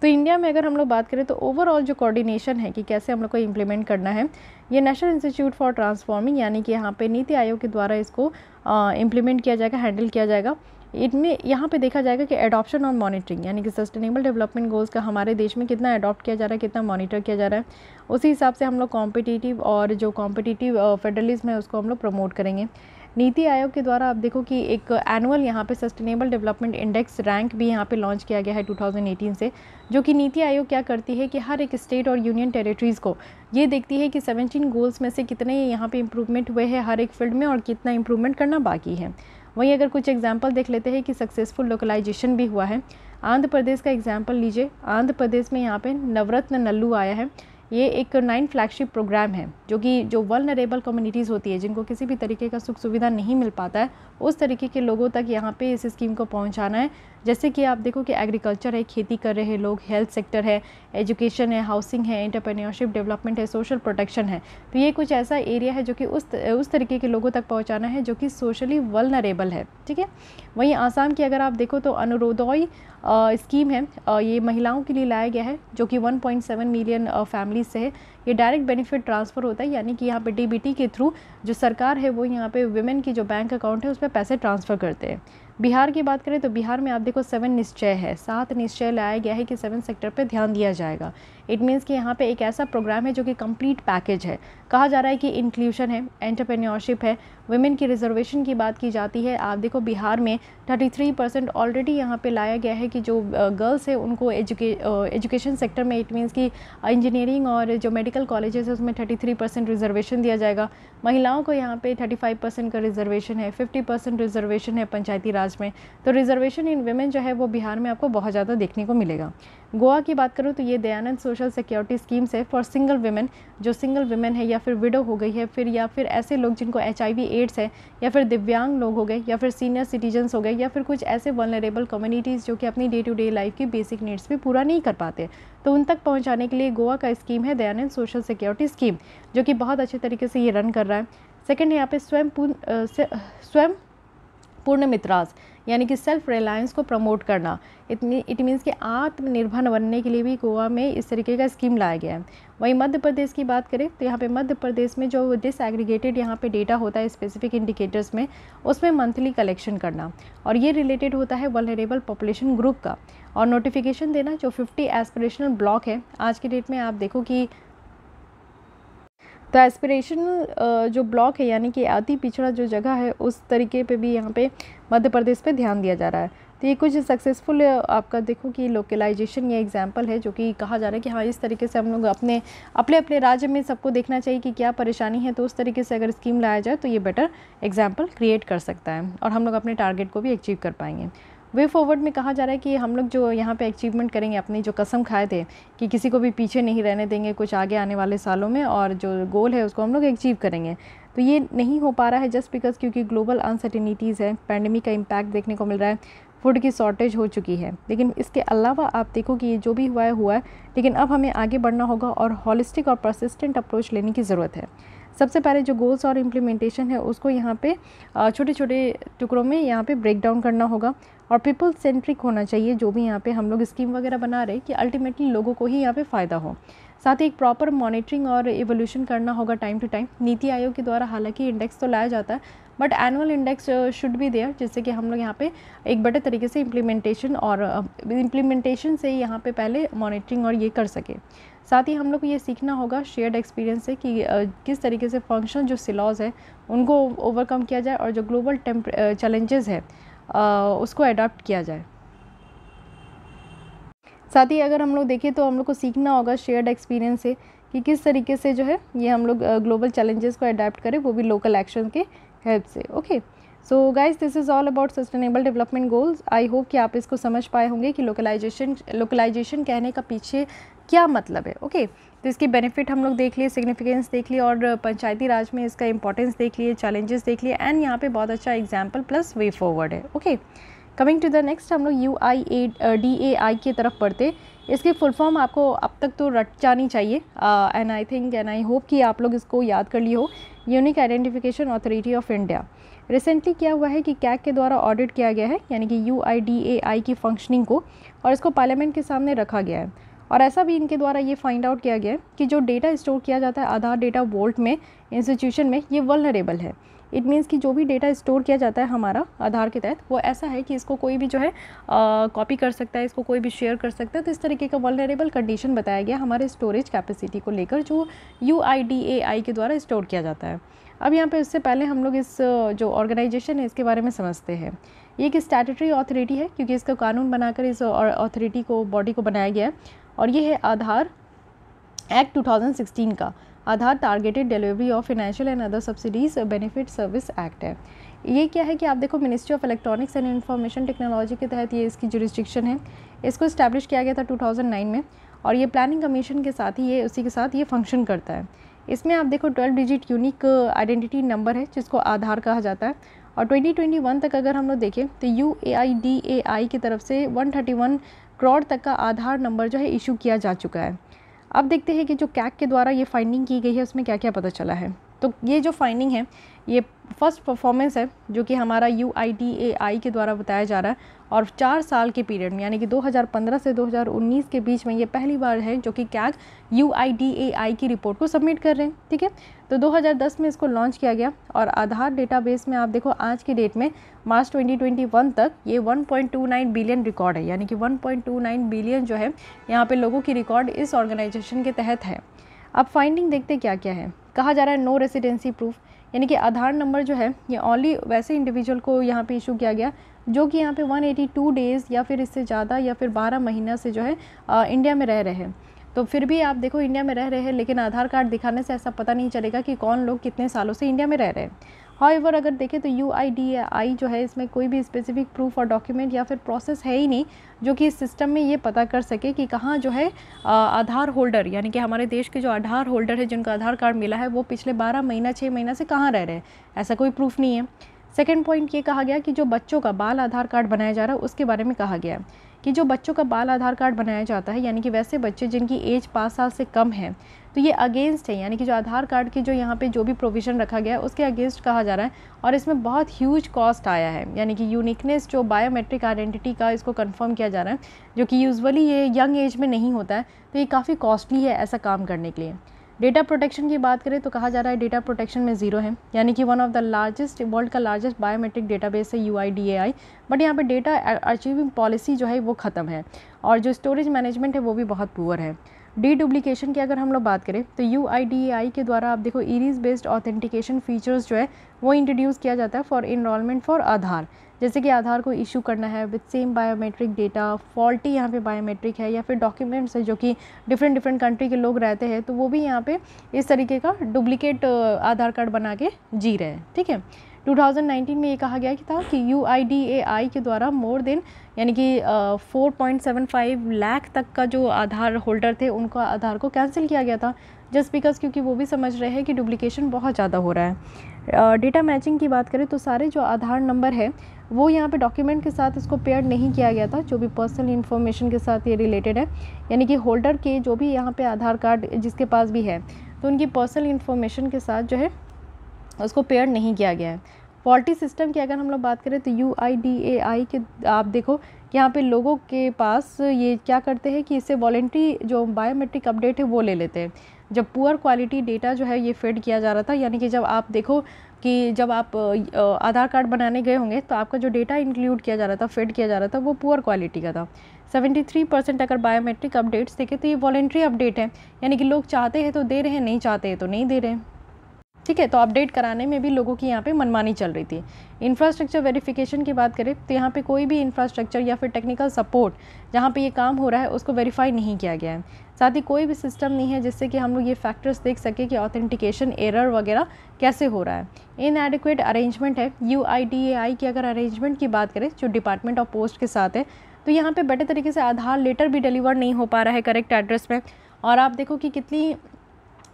Speaker 1: तो इंडिया में अगर हम लोग बात करें तो ओवरऑल जो कोऑर्डिनेशन है कि कैसे हम लोग को इम्प्लीमेंट करना है, ये नेशनल इंस्टीट्यूट फॉर ट्रांसफॉर्मिंग यानी कि यहाँ पे नीति आयोग के द्वारा इसको इम्प्लीमेंट किया जाएगा, हैंडल किया जाएगा। इनमें यहाँ पे देखा जाएगा कि एडॉप्शन और मॉनिटरिंग यानी कि सस्टेनेबल डेवलपमेंट गोल्स का हमारे देश में कितना अडॉप्ट किया जा रहा है, कितना मॉनिटर किया जा रहा है, उसी हिसाब से हम लोग कॉम्पिटिटिव और जो कॉम्पिटिटिव फेडरलिज्म है उसको हम लोग प्रमोट करेंगे। नीति आयोग के द्वारा आप देखो कि एक एनुअल यहाँ पे सस्टेनेबल डेवलपमेंट इंडेक्स रैंक भी यहाँ पे लॉन्च किया गया है 2018 से, जो कि नीति आयोग क्या करती है कि हर एक स्टेट और यूनियन टेरिटरीज़ को ये देखती है कि 17 गोल्स में से कितने यहाँ पे इम्प्रूवमेंट हुए हैं हर एक फील्ड में और कितना इम्प्रूवमेंट करना बाकी है। वहीं अगर कुछ एग्जाम्पल देख लेते हैं कि सक्सेसफुल लोकलाइजेशन भी हुआ है, आंध्र प्रदेश का एग्जाम्पल लीजिए। आंध्र प्रदेश में यहाँ पे नवरत्न नल्लू आया है। ये एक 9 फ्लैगशिप प्रोग्राम है जो वल्नरेबल कम्युनिटीज़ होती है, जिनको किसी भी तरीके का सुख सुविधा नहीं मिल पाता है, उस तरीके के लोगों तक यहाँ पे इस स्कीम को पहुँचाना है। जैसे कि आप देखो कि एग्रीकल्चर है, खेती कर रहे हैं लोग, हेल्थ सेक्टर है, एजुकेशन है, हाउसिंग है, एंटरप्रेन्योरशिप डेवलपमेंट है, सोशल प्रोटेक्शन है। तो ये कुछ ऐसा एरिया है जो कि उस तरीके के लोगों तक पहुँचाना है जो कि सोशली वल्नरेबल है, ठीक है। वहीं आसाम की अगर आप देखो तो अनुरोदोय स्कीम है, ये महिलाओं के लिए लाया गया है, जो कि 1.7 मिलियन फैमिलीज से है। ये डायरेक्ट बेनिफिट ट्रांसफ़र होता है, यानी कि यहाँ पे डीबीटी के थ्रू जो सरकार है वो यहाँ पे वुमेन की जो बैंक अकाउंट है उस पर पैसे ट्रांसफ़र करते हैं। बिहार की बात करें तो बिहार में आप देखो 7 निश्चय है, 7 निश्चय लाया गया है कि 7 सेक्टर पे ध्यान दिया जाएगा। इट मीन्स कि यहाँ पे एक ऐसा प्रोग्राम है जो कि कंप्लीट पैकेज है। कहा जा रहा है कि इंक्लूशन है, एंटरप्रेन्योरशिप है, वुमेन की रिजर्वेशन की बात की जाती है। आप देखो बिहार में 33% ऑलरेडी यहाँ पे लाया गया है कि जो गर्ल्स है उनको एजुकेशन सेक्टर में, इट मीन्स कि इंजीनियरिंग और जो मेडिकल कॉलेजेस है उसमें 33% रिजर्वेशन दिया जाएगा। महिलाओं को यहाँ पे 35% का रिजर्वेशन है, 50% रिजर्वेशन है पंचायती राज में। तो रिजर्वेशन इन वुमेन जो है वो बिहार में आपको बहुत ज़्यादा देखने को मिलेगा। गोवा की बात करूँ तो ये दयानंद सोशल सिक्योरिटी स्कीम्स है फॉर सिंगल वुमेन, जो सिंगल वुमेन है या फिर विडो हो गई है, या फिर ऐसे लोग जिनको HIV एड्स है, या फिर दिव्यांग लोग हो गए, या फिर सीनियर सिटीजन्स हो गए, या फिर कुछ ऐसे वल्नरेबल कम्युनिटीज़ जो कि अपनी डे टू डे लाइफ की बेसिक नीड्स भी पूरा नहीं कर पाते, तो उन तक पहुँचाने के लिए गोवा का स्कीम है दयानंद सोशल सिक्योरिटी स्कीम, जो कि बहुत अच्छे तरीके से ये रन कर रहा है। सेकेंड है यहाँ पे स्वयं पूर्ण मित्रास, यानी कि सेल्फ रिलायंस को प्रमोट करना। इट मीन्स कि आत्मनिर्भर बनने के लिए भी गोवा में इस तरीके का स्कीम लाया गया है। वहीं मध्य प्रदेश की बात करें तो यहाँ पे मध्य प्रदेश में जो डिसएग्रीगेटेड यहाँ पे डेटा होता है स्पेसिफिक इंडिकेटर्स में, उसमें मंथली कलेक्शन करना, और ये रिलेटेड होता है वल्नरेबल पॉपुलेशन ग्रुप का, और नोटिफिकेशन देना। जो 50 एस्पिरेशनल ब्लॉक है आज की डेट में आप देखो कि तो एस्पिरेशनल जो ब्लॉक है यानी कि अति पिछड़ा जो जगह है उस तरीके पे भी यहाँ पे मध्य प्रदेश पे ध्यान दिया जा रहा है। तो ये कुछ सक्सेसफुल आपका देखो कि लोकलाइजेशन ये एग्जांपल है, जो कि कहा जा रहा है कि हाँ इस तरीके से हम लोग अपने राज्य में सबको देखना चाहिए कि क्या परेशानी है, तो उस तरीके से अगर स्कीम लाया जाए तो ये बेटर एग्जाम्पल क्रिएट कर सकता है और हम लोग अपने टारगेट को भी अचीव कर पाएंगे। वे फॉरवर्ड में कहा जा रहा है कि हम लोग जो यहाँ पे अचीवमेंट करेंगे, अपनी जो कसम खाए थे कि किसी को भी पीछे नहीं रहने देंगे कुछ आगे आने वाले सालों में, और जो गोल है उसको हम लोग अचीव करेंगे। तो ये नहीं हो पा रहा है जस्ट बिकॉज क्योंकि ग्लोबल अनसर्टेनिटीज़ है, पैंडेमिक का इम्पैक्ट देखने को मिल रहा है, फूड की शॉर्टेज हो चुकी है। लेकिन इसके अलावा आप देखो कि ये जो भी हुआ है, लेकिन अब हमें आगे बढ़ना होगा और हॉलिस्टिक और परसिस्टेंट अप्रोच लेने की ज़रूरत है। सबसे पहले जो गोल्स और इम्प्लीमेंटेशन है उसको यहाँ पे छोटे छोटे टुकड़ों में यहाँ पे ब्रेक डाउन करना होगा, और पीपल सेंट्रिक होना चाहिए जो भी यहाँ पे हम लोग स्कीम वगैरह बना रहे कि अल्टीमेटली लोगों को ही यहाँ पे फ़ायदा हो। साथ ही एक प्रॉपर मॉनिटरिंग और इवोल्यूशन करना होगा time to time. NITI Aayog के द्वारा हालांकि इंडेक्स तो लाया जाता है, but annual index should be there, जिससे कि हम लोग यहाँ पे एक बेटर तरीके से इम्प्लीमेंटेशन से यहाँ पे पहले मॉनिटरिंग और ये कर सके। साथ ही हम लोग को ये सीखना होगा शेयर्ड एक्सपीरियंस से कि किस तरीके से फंक्शन जो सिलॉज है उनको ओवरकम किया जाए और जो ग्लोबल चैलेंजेस है उसको अडॉप्ट किया जाए। साथ ही अगर हम लोग देखें तो हम लोग को सीखना होगा शेयर्ड एक्सपीरियंस से कि किस तरीके से जो है ये हम लोग ग्लोबल चैलेंजेस को अडॉप्ट करें, वो भी लोकल एक्शन के हेल्प से। Okay, so guys this is all about sustainable development goals. I hope कि आप इसको समझ पाए होंगे कि लोकलाइजेशन कहने का पीछे क्या मतलब है। ओके, तो इसकी बेनिफिट हम लोग देख लिए, सिग्निफिकेंस देख लिए और पंचायती राज में इसका इंपॉर्टेंस देख लिए, चैलेंजेस देख लिए एंड यहाँ पे बहुत अच्छा एग्जाम्पल प्लस वे फॉरवर्ड है। Okay, coming to the next हम लोग UIDAI की तरफ बढ़ते। इसकी फुल फॉर्म आपको अब तक तो रट जानी चाहिए and I think and I hope कि आप लोग इसको याद कर लिए हो। Unique identification authority of India. Recently क्या हुआ है कि कैग के द्वारा ऑडिट किया गया है यानी कि UIDAI की फंक्शनिंग को, और इसको पार्लियामेंट के सामने रखा गया है। और ऐसा भी इनके द्वारा ये फाइंड आउट किया गया है कि जो डेटा स्टोर किया जाता है आधार डेटा वोल्ट में इंस्टीट्यूशन में, ये वल्नरेबल है। इट मीन्स कि जो भी डेटा स्टोर किया जाता है हमारा आधार के तहत वो ऐसा है कि इसको कोई भी जो है कॉपी कर सकता है, इसको कोई भी शेयर कर सकता है। तो इस तरीके का वल्नरेबल कंडीशन बताया गया हमारे स्टोरेज कैपेसिटी को लेकर जो UIDAI के द्वारा स्टोर किया जाता है। अब यहाँ पे उससे पहले हम लोग इस जो ऑर्गेनाइजेशन है इसके बारे में समझते हैं। ये एक स्टैट्यूटरी अथॉरिटी है क्योंकि इसका कानून बनाकर इस अथॉरिटी को, बॉडी को बनाया गया है, और ये है आधार एक्ट 2016 का। Aadhaar targeted delivery of financial and other subsidies benefit service act है। ये क्या है कि आप देखो ministry of electronics and information technology के तहत ये इसकी जुरिस्डिक्शन है। इसको इस्टेब्लिश किया गया था 2009 में, और ये प्लानिंग कमीशन के साथ ही ये उसी के साथ ये फंक्शन करता है। इसमें आप देखो 12 डिजिट यूनिक आइडेंटिटी नंबर है जिसको आधार कहा जाता है। और 2021 तक अगर हम लोग देखें तो UIDAI की तरफ से 131 करोड़ तक का आधार नंबर जो है इशू किया जा चुका है। अब देखते हैं कि जो कैग के द्वारा ये फाइंडिंग की गई है उसमें क्या क्या पता चला है। तो ये जो फाइंडिंग है ये फर्स्ट परफॉर्मेंस है जो कि हमारा UIDAI के द्वारा बताया जा रहा है, और 4 साल के पीरियड में यानी कि 2015 से 2019 के बीच में ये पहली बार है जो कि कैग UIDAI की रिपोर्ट को सबमिट कर रहे हैं। ठीक है, तो 2010 में इसको लॉन्च किया गया, और आधार डेटाबेस में आप देखो आज की डेट में मार्च 2021 तक ये 1.29 बिलियन रिकॉर्ड है, यानी कि 1.29 बिलियन जो है यहाँ पे लोगों की रिकॉर्ड इस ऑर्गेनाइजेशन के तहत है। अब फाइंडिंग देखते क्या क्या है। कहा जा रहा है नो रेसिडेंसी प्रूफ, यानी कि आधार नंबर जो है ये ओनली वैसे इंडिविजुअल को यहाँ पे इशू किया गया जो कि यहाँ पे 182 डेज़ या फिर इससे ज़्यादा या फिर 12 महीना से जो है इंडिया में रह रहे हैं। तो फिर भी आप देखो इंडिया में रह रहे हैं, लेकिन आधार कार्ड दिखाने से ऐसा पता नहीं चलेगा कि कौन लोग कितने सालों से इंडिया में रह रहे हैं। हाउएवर अगर देखें तो UIDAI जो है इसमें कोई भी स्पेसिफिक प्रूफ और डॉक्यूमेंट या फिर प्रोसेस है ही नहीं जो कि इस सिस्टम में ये पता कर सके कि कहाँ जो है आधार होल्डर, यानी कि हमारे देश के जो आधार होल्डर है जिनको आधार कार्ड मिला है वो पिछले 12 महीना 6 महीना से कहाँ रह रहे हैं, ऐसा कोई प्रूफ नहीं है। सेकेंड पॉइंट ये कहा गया कि जो बच्चों का बाल आधार कार्ड बनाया जा रहा है उसके बारे में कहा गया कि जो बच्चों का बाल आधार कार्ड बनाया जाता है यानी कि वैसे बच्चे जिनकी एज 5 साल से कम है, तो ये अगेंस्ट है, यानी कि जो आधार कार्ड की जो यहाँ पे जो भी प्रोविज़न रखा गया है उसके अगेंस्ट कहा जा रहा है। और इसमें बहुत ह्यूज कॉस्ट आया है, यानी कि यूनिकनेस जो बायोमेट्रिक आइडेंटिटी का इसको कंफर्म किया जा रहा है जो कि यूजुअली ये यंग एज में नहीं होता है, तो ये काफ़ी कॉस्टली है ऐसा काम करने के लिए। डेटा प्रोटेक्शन की बात करें तो कहा जा रहा है डेटा प्रोटेक्शन में 0 है, यानी कि one of the largest world का लार्जेस्ट बायोमेट्रिक डेटाबेस है UIDAI, बट यहाँ पे डेटा अचीविंग पॉलिसी जो है वो ख़त्म है, और जो स्टोरेज मैनेजमेंट है वो भी बहुत पुअर है। डी डुप्लीकेशन की अगर हम लोग बात करें तो UIDAI के द्वारा आप देखो इरीज बेस्ड ऑथेंटिकेशन फीचर्स जो है वो इंट्रोड्यूस किया जाता है फॉर इनरोलमेंट फॉर आधार, जैसे कि आधार को इशू करना है with same biometric data, faulty यहाँ पे बायोमेट्रिक है या फिर डॉक्यूमेंट्स है जो कि डिफरेंट कंट्री के लोग रहते हैं तो वो भी यहाँ पे इस तरीके का डुप्लीकेट आधार कार्ड बना के जी रहे हैं। ठीक है, 2019 में ये कहा गया कि था कि UIDAI के द्वारा मोर देन यानी कि 4.75 लाख तक का जो आधार होल्डर थे उनका आधार को कैंसिल किया गया था, जस्ट बिकॉज क्योंकि वो भी समझ रहे हैं कि डुप्लीकेशन बहुत ज़्यादा हो रहा है। डेटा मैचिंग की बात करें तो सारे जो आधार नंबर है वो यहाँ पे डॉक्यूमेंट के साथ इसको पेयर नहीं किया गया था जो भी पर्सनल इन्फॉर्मेशन के साथ ये रिलेटेड है, यानी कि होल्डर के जो भी यहाँ पे आधार कार्ड जिसके पास भी है तो उनकी पर्सनल इन्फॉर्मेशन के साथ जो है उसको पेयर नहीं किया गया है। फॉल्टी सिस्टम की अगर हम लोग बात करें तो UIDAI के आप देखो कि यहाँ पे लोगों के पास ये क्या करते हैं कि इससे वॉलेंट्री जो बायोमेट्रिक अपडेट है वो ले लेते हैं, जब पुअर क्वालिटी डेटा जो है ये फेड किया जा रहा था, यानी कि जब आप देखो कि जब आप आधार कार्ड बनाने गए होंगे तो आपका जो डेटा इंक्लूड किया जा रहा था, फिट किया जा रहा था, वो पुअर क्वालिटी का था। 73% अगर बायोमेट्रिक अपडेट्स देखें तो ये वॉलेंट्री अपडेट है, यानी कि लोग चाहते हैं तो दे रहे हैं, नहीं चाहते हैं तो नहीं दे रहे हैं। ठीक है, तो अपडेट कराने में भी लोगों की यहाँ पे मनमानी चल रही थी। इंफ्रास्ट्रक्चर वेरिफिकेशन की बात करें तो यहाँ पे कोई भी इंफ्रास्ट्रक्चर या फिर टेक्निकल सपोर्ट जहाँ पे ये काम हो रहा है उसको वेरीफाई नहीं किया गया है। साथ ही कोई भी सिस्टम नहीं है जिससे कि हम लोग ये फैक्टर्स देख सके कि ऑथेंटिकेशन एरर वगैरह कैसे हो रहा है। इनएडिक्वेट अरेंजमेंट है। UIDAI की अगर अरेंजमेंट की बात करें जो डिपार्टमेंट ऑफ पोस्ट के साथ है, तो यहाँ पे बेटर तरीके से आधार लेटर भी डिलीवर नहीं हो पा रहा है करेक्ट एड्रेस में। और आप देखो कि कितनी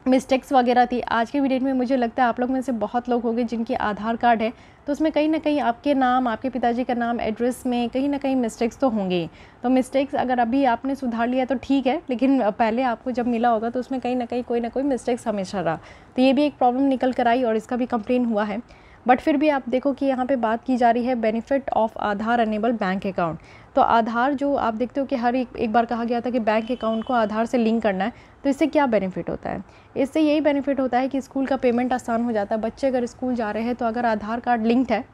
Speaker 1: मिस्टेक्स वगैरह थी। आज के वीडियो में मुझे लगता है आप लोग में से बहुत लोग होंगे जिनके आधार कार्ड है, तो उसमें कहीं ना कहीं आपके नाम, आपके पिताजी का नाम, एड्रेस में कहीं ना कहीं मिस्टेक्स तो होंगे। तो मिस्टेक्स अगर अभी आपने सुधार लिया तो ठीक है, लेकिन पहले आपको जब मिला होगा तो उसमें कहीं ना कहीं कोई ना कोई मिस्टेक्स हमेशा रहा। तो ये भी एक प्रॉब्लम निकल कर आई और इसका भी कंप्लेन हुआ है। बट फिर भी आप देखो कि यहाँ पे बात की जा रही है benefit of Aadhaar enabled bank account. तो आधार जो आप देखते हो कि हर एक बार कहा गया था कि बैंक अकाउंट को आधार से लिंक करना है, तो इससे क्या बेनिफिट होता है? इससे यही बेनिफिट होता है कि स्कूल का पेमेंट आसान हो जाता है। बच्चे अगर स्कूल जा रहे हैं तो अगर आधार कार्ड लिंक्ड है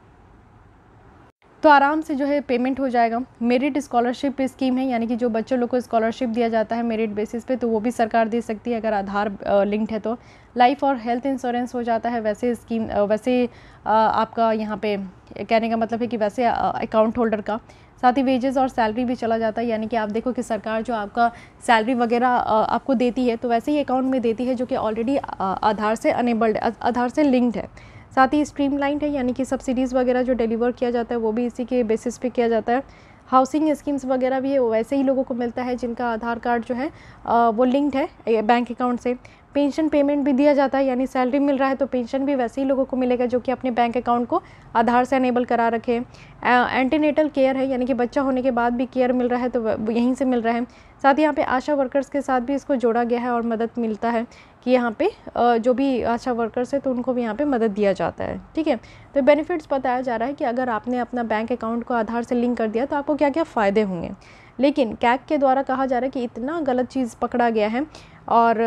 Speaker 1: तो आराम से जो है पेमेंट हो जाएगा। मेरिट स्कॉलरशिप स्कीम है, यानी कि जो बच्चों लोग को स्कॉलरशिप दिया जाता है मेरिट बेसिस पे, तो वो भी सरकार दे सकती है अगर आधार लिंक्ड है तो। लाइफ और हेल्थ इंश्योरेंस हो जाता है वैसे स्कीम, वैसे आपका यहाँ पे कहने का मतलब है कि वैसे अकाउंट होल्डर का। साथ ही वेजेस और सैलरी भी चला जाता है, यानी कि आप देखो कि सरकार जो आपका सैलरी वगैरह आपको देती है तो वैसे ही अकाउंट में देती है जो कि ऑलरेडी आधार से अनेबल्ड, आधार से लिंक्ड है। साथ ही स्ट्रीमलाइंड है, यानी कि सब्सिडीज़ वगैरह जो डिलीवर किया जाता है वो भी इसी के बेसिस पे किया जाता है। हाउसिंग स्कीम्स वगैरह भी है, वैसे ही लोगों को मिलता है जिनका आधार कार्ड जो है वो लिंक्ड है बैंक अकाउंट से। पेंशन पेमेंट भी दिया जाता है, यानी सैलरी मिल रहा है तो पेंशन भी वैसे ही लोगों को मिलेगा जो कि अपने बैंक अकाउंट को आधार से अनेबल करा रखे। एंटीनेटल केयर है, यानी कि बच्चा होने के बाद भी केयर मिल रहा है तो यहीं से मिल रहा है। साथ ही यहाँ पे आशा वर्कर्स के साथ भी इसको जोड़ा गया है और मदद मिलता है कि यहाँ पे जो भी आशा वर्कर्स है तो उनको भी यहाँ पे मदद दिया जाता है। ठीक है, तो बेनिफिट्स बताया जा रहा है कि अगर आपने अपना बैंक अकाउंट को आधार से लिंक कर दिया तो आपको क्या क्या फ़ायदे होंगे। लेकिन कैग के द्वारा कहा जा रहा है कि इतना गलत चीज़ पकड़ा गया है और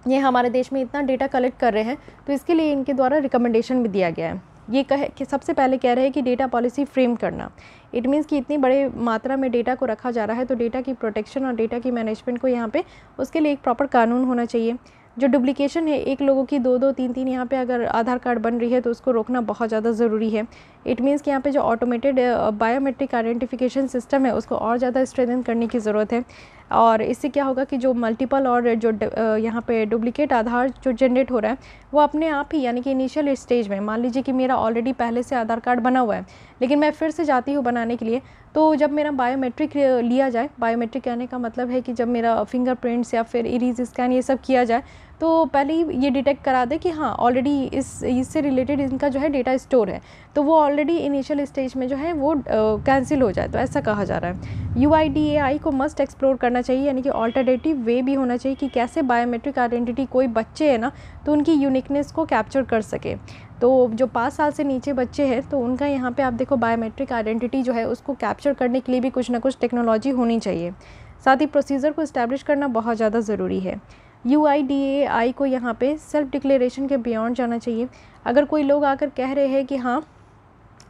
Speaker 1: ये हमारे देश में इतना डेटा कलेक्ट कर रहे हैं, तो इसके लिए इनके द्वारा रिकमेंडेशन भी दिया गया है। ये कहे कि सबसे पहले कह रहे हैं कि डेटा पॉलिसी फ्रेम करना। इट मीन्स कि इतनी बड़े मात्रा में डेटा को रखा जा रहा है तो डेटा की प्रोटेक्शन और डेटा की मैनेजमेंट को यहाँ पे उसके लिए एक प्रॉपर कानून होना चाहिए। जो डुप्लीकेशन है, एक लोगों की 2-2 3-3 यहाँ पे अगर आधार कार्ड बन रही है तो उसको रोकना बहुत ज़्यादा ज़रूरी है। इट मीन्स कि यहाँ पे जो ऑटोमेटेड बायोमेट्रिक आइडेंटिफिकेशन सिस्टम है उसको और ज़्यादा स्ट्रेंथन करने की ज़रूरत है। और इससे क्या होगा कि जो मल्टीपल और जो यहाँ पे डुप्लीकेट आधार जो जनरेट हो रहा है वो अपने आप ही, यानी कि इनिशियल स्टेज में, मान लीजिए कि मेरा ऑलरेडी पहले से आधार कार्ड बना हुआ है लेकिन मैं फिर से जाती हूँ बनाने के लिए, तो जब मेरा बायोमेट्रिक लिया जाए, बायोमेट्रिक कहने का मतलब है कि जब मेरा फिंगरप्रिंट्स या फिर इरीज स्कैन ये सब किया जाए तो पहले ही ये डिटेक्ट करा दे कि हाँ ऑलरेडी इससे रिलेटेड इनका जो है डेटा स्टोर है, तो वो ऑलरेडी इनिशियल स्टेज में जो है वो कैंसिल हो जाए। तो ऐसा कहा जा रहा है। UIDAI को मस्ट एक्सप्लोर करना चाहिए, यानी कि ऑल्टरनेटिव वे भी होना चाहिए कि कैसे बायोमेट्रिक आइडेंटिटी, कोई बच्चे है ना तो उनकी यूनिकनेस को कैप्चर कर सके। तो जो 5 साल से नीचे बच्चे हैं तो उनका यहाँ पे आप देखो बायोमेट्रिक आइडेंटिटी जो है उसको कैप्चर करने के लिए भी कुछ ना कुछ टेक्नोलॉजी होनी चाहिए। साथ ही प्रोसीजर को इस्टेब्लिश करना बहुत ज़्यादा ज़रूरी है। UIDAI को यहाँ पे सेल्फ डिक्लेरेशन के बियॉन्ड जाना चाहिए। अगर कोई लोग आकर कह रहे हैं कि हाँ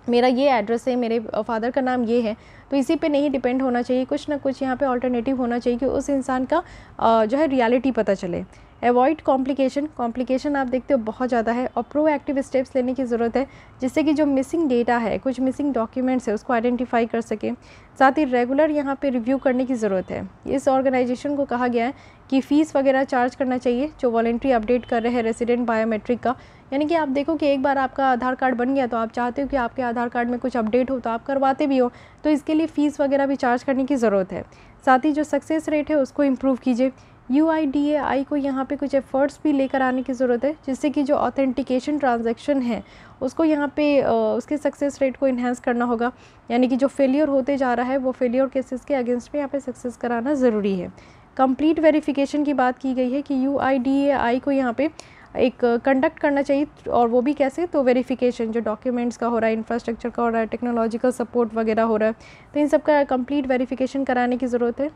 Speaker 1: मेरा ये एड्रेस है, मेरे फादर का नाम ये है, तो इसी पे नहीं डिपेंड होना चाहिए, कुछ ना कुछ यहाँ पे ऑल्टरनेटिव होना चाहिए कि उस इंसान का जो है रियलिटी पता चले। अवॉइड कॉम्प्लिकेशन आप देखते हो बहुत ज़्यादा है और प्रोएक्टिव स्टेप्स लेने की ज़रूरत है जिससे कि जो मिसिंग डेटा है, कुछ मिसिंग डॉक्यूमेंट्स है उसको आइडेंटिफाई कर सके। साथ ही रेगुलर यहाँ पे रिव्यू करने की ज़रूरत है। इस ऑर्गेनाइजेशन को कहा गया है कि फ़ीस वगैरह चार्ज करना चाहिए जो वॉलंटरी अपडेट कर रहे हैं रेसिडेंट बायोमेट्रिक का। यानी कि आप देखो कि एक बार आपका आधार कार्ड बन गया तो आप चाहते हो कि आपके आधार कार्ड में कुछ अपडेट हो तो आप करवाते भी हो, तो इसके लिए फ़ीस वगैरह भी चार्ज करने की ज़रूरत है। साथ ही जो सक्सेस रेट है उसको इम्प्रूव कीजिए। UIDAI को यहाँ पे कुछ एफर्ट्स भी लेकर आने की ज़रूरत है जिससे कि जो ऑथेंटिकेशन ट्रांजैक्शन है उसको यहाँ पे उसके सक्सेस रेट को इन्हांस करना होगा। यानी कि जो फेलियर होते जा रहा है वो फेलियर केसेस के अगेंस्ट में यहाँ पे सक्सेस कराना ज़रूरी है। कंप्लीट वेरिफिकेशन की बात की गई है कि UIDAI को यहाँ पे एक कंडक्ट करना चाहिए, और वो भी कैसे, तो वेरिफिकेशन जो डॉक्यूमेंट्स का हो रहा है, इंफ्रास्ट्रक्चर का हो रहा है, टेक्नोलॉजिकल सपोर्ट वगैरह हो रहा है, तो इन सब का कंप्लीट वेरिफिकेशन कराने की ज़रूरत है।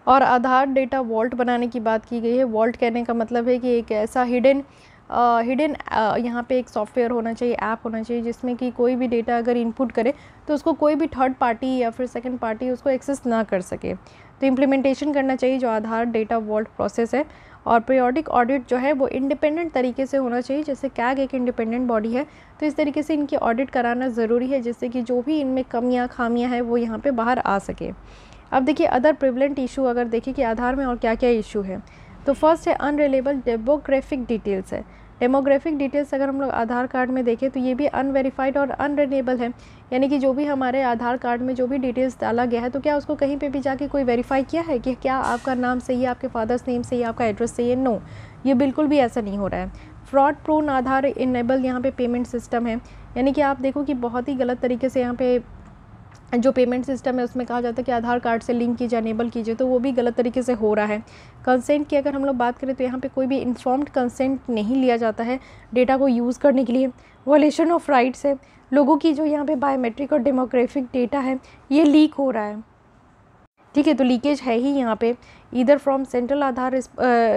Speaker 1: और आधार डेटा वॉल्ट बनाने की बात की गई है। वॉल्ट कहने का मतलब है कि एक ऐसा हिडन हिडन यहाँ पे एक सॉफ्टवेयर होना चाहिए, ऐप होना चाहिए, जिसमें कि कोई भी डेटा अगर इनपुट करे तो उसको कोई भी थर्ड पार्टी या फिर सेकंड पार्टी उसको एक्सेस ना कर सके। तो इम्प्लीमेंटेशन करना चाहिए जो आधार डेटा वॉल्ट प्रोसेस है। और पीरियोडिक ऑडिट जो है वो इंडिपेंडेंट तरीके से होना चाहिए, जैसे कैग एक इंडिपेंडेंट बॉडी है तो इस तरीके से इनकी ऑडिट कराना ज़रूरी है, जिससे कि जो भी इनमें कमियां खामियां हैं वो यहाँ पे बाहर आ सके। अब देखिए अदर प्रिवलेंट इशू अगर देखिए कि आधार में और क्या क्या इशू है, तो फर्स्ट है अनरिलेबल डेमोग्राफिक डिटेल्स है। डेमोग्राफिक डिटेल्स अगर हम लोग आधार कार्ड में देखें तो ये भी अनवेरीफाइड और अनरिलेबल है, यानी कि जो भी हमारे आधार कार्ड में जो भी डिटेल्स डाला गया है तो क्या उसको कहीं पे भी जाके कोई वेरीफाई किया है कि क्या आपका नाम सही है, आपके फादर्स नेम सही है, आपका एड्रेस सही है? नो, ये बिल्कुल भी ऐसा नहीं हो रहा है। फ्रॉड प्रोन आधार इनेबल यहाँ पे पेमेंट सिस्टम है, यानी कि आप देखो कि बहुत ही गलत तरीके से यहाँ पे जो पेमेंट सिस्टम है उसमें कहा जाता है कि आधार कार्ड से लिंक कीजिए, अनेबल कीजिए, तो वो भी गलत तरीके से हो रहा है। कंसेंट की अगर हम लोग बात करें तो यहाँ पे कोई भी इन्फॉर्म्ड कंसेंट नहीं लिया जाता है डेटा को यूज़ करने के लिए। वॉयलेशन ऑफ राइट्स है, लोगों की जो यहाँ पे बायोमेट्रिक और डेमोग्राफिक डेटा है ये लीक हो रहा है, ठीक है। तो लीकेज है ही यहाँ पे, इधर फ्रॉम सेंट्रल आधार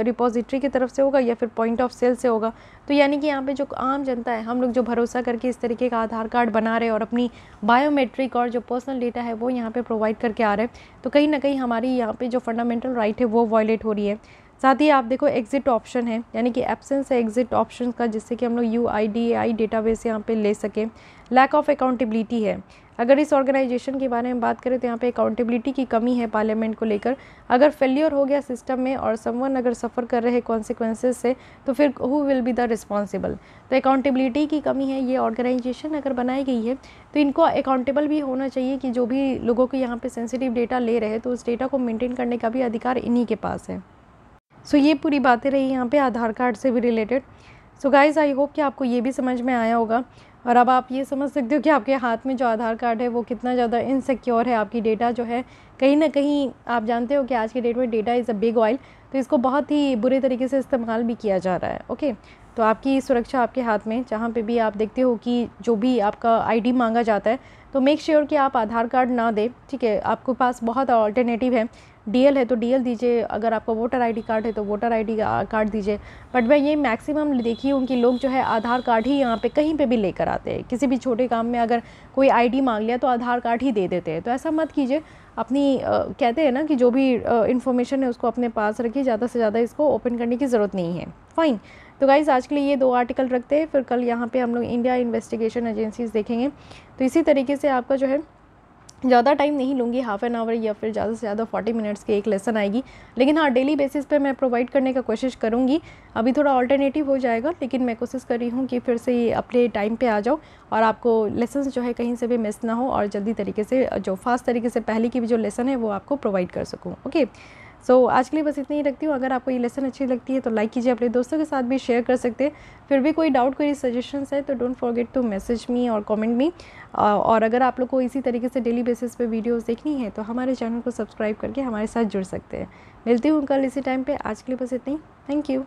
Speaker 1: रिपोजिटरी की तरफ से होगा या फिर पॉइंट ऑफ सेल से होगा। तो यानी कि यहाँ पे जो आम जनता है, हम लोग जो भरोसा करके इस तरीके का आधार कार्ड बना रहे हैं और अपनी बायोमेट्रिक और जो पर्सनल डेटा है वो यहाँ पे प्रोवाइड करके आ रहे हैं, तो कहीं ना कहीं हमारी यहाँ पे जो फंडामेंटल राइट है वो वायलेट हो रही है। साथ ही आप देखो एग्जिट ऑप्शन है, यानी कि एब्सेंस है एग्जिट ऑप्शन का, जिससे कि हम लोग UIDAI डेटाबेस यहाँ पे ले सकें। लैक ऑफ अकाउंटेबिलिटी है, अगर इस ऑर्गेनाइजेशन के बारे में बात करें तो यहाँ पे अकाउंटेबिलिटी की कमी है पार्लियामेंट को लेकर। अगर फेलियर हो गया सिस्टम में और समवन अगर सफ़र कर रहे कॉन्सिक्वेंसेस से तो फिर who will be the responsible. तो अकाउंटेबिलिटी की कमी है। ये ऑर्गेनाइजेशन अगर बनाई गई है तो इनको अकाउंटेबल भी होना चाहिए कि जो भी लोगों को यहाँ पे सेंसिटिव डेटा ले रहे हैं तो उस डेटा को मेनटेन करने का भी अधिकार इन्हीं के पास है। सो ये पूरी बातें रही यहाँ पे आधार कार्ड से भी related. So guys I hope कि आपको ये भी समझ में आया होगा और अब आप ये समझ सकते हो कि आपके हाथ में जो आधार कार्ड है वो कितना ज़्यादा इनसिक्योर है। आपकी डेटा जो है कहीं ना कहीं, आप जानते हो कि आज के डेट में data is a big oil, तो इसको बहुत ही बुरे तरीके से इस्तेमाल भी किया जा रहा है। ओके, तो आपकी सुरक्षा आपके हाथ में। जहाँ पे भी आप देखते हो कि जो भी आपका ID मांगा जाता है तो मेक श्योर कि आप आधार कार्ड ना दें, ठीक है। आपके पास बहुत अल्टरनेटिव है, DL है तो DL दीजिए, अगर आपका वोटर ID कार्ड है तो वोटर ID कार्ड दीजिए। बट मैं ये मैक्सिमम देखी हूँ कि लोग जो है आधार कार्ड ही यहाँ पे कहीं पे भी लेकर आते हैं। किसी भी छोटे काम में अगर कोई ID मांग लिया तो आधार कार्ड ही दे देते हैं, तो ऐसा मत कीजिए। अपनी कहते हैं ना कि जो भी इन्फॉर्मेशन है उसको अपने पास रखिए, ज़्यादा से ज़्यादा इसको ओपन करने की ज़रूरत नहीं है। फाइन, तो गाइज़ आज के लिए ये 2 आर्टिकल रखते हैं, फिर कल यहाँ पे हम लोग इंडिया इन्वेस्टिगेशन एजेंसीज देखेंगे। तो इसी तरीके से आपका जो है ज़्यादा टाइम नहीं लूँगी, हाफ एन आवर या फिर ज़्यादा से ज़्यादा 40 मिनट्स की एक लेसन आएगी, लेकिन हाँ डेली बेसिस पे मैं प्रोवाइड करने का कोशिश करूँगी। अभी थोड़ा अल्टरनेटिव हो जाएगा, लेकिन मैं कोशिश कर रही हूँ कि फिर से ये अपने टाइम पे आ जाओ और आपको लेसन जो है कहीं से भी मिस ना हो और जल्दी तरीके से जो फास्ट तरीके से पहले की भी जो लेसन है वो आपको प्रोवाइड कर सकूँ। ओके, सो आज के लिए बस इतना ही रखती हूँ। अगर आपको ये लेसन अच्छी लगती है तो लाइक कीजिए, अपने दोस्तों के साथ भी शेयर कर सकते हैं। फिर भी कोई डाउट, कोई सजेशंस है तो don't forget to message me और कमेंट मी। और अगर आप लोग को इसी तरीके से डेली बेसिस पे वीडियोस देखनी है तो हमारे चैनल को सब्सक्राइब करके हमारे साथ जुड़ सकते हैं। मिलती हूँ कल इसी टाइम पे। आज के लिए बस इतना ही। Thank you.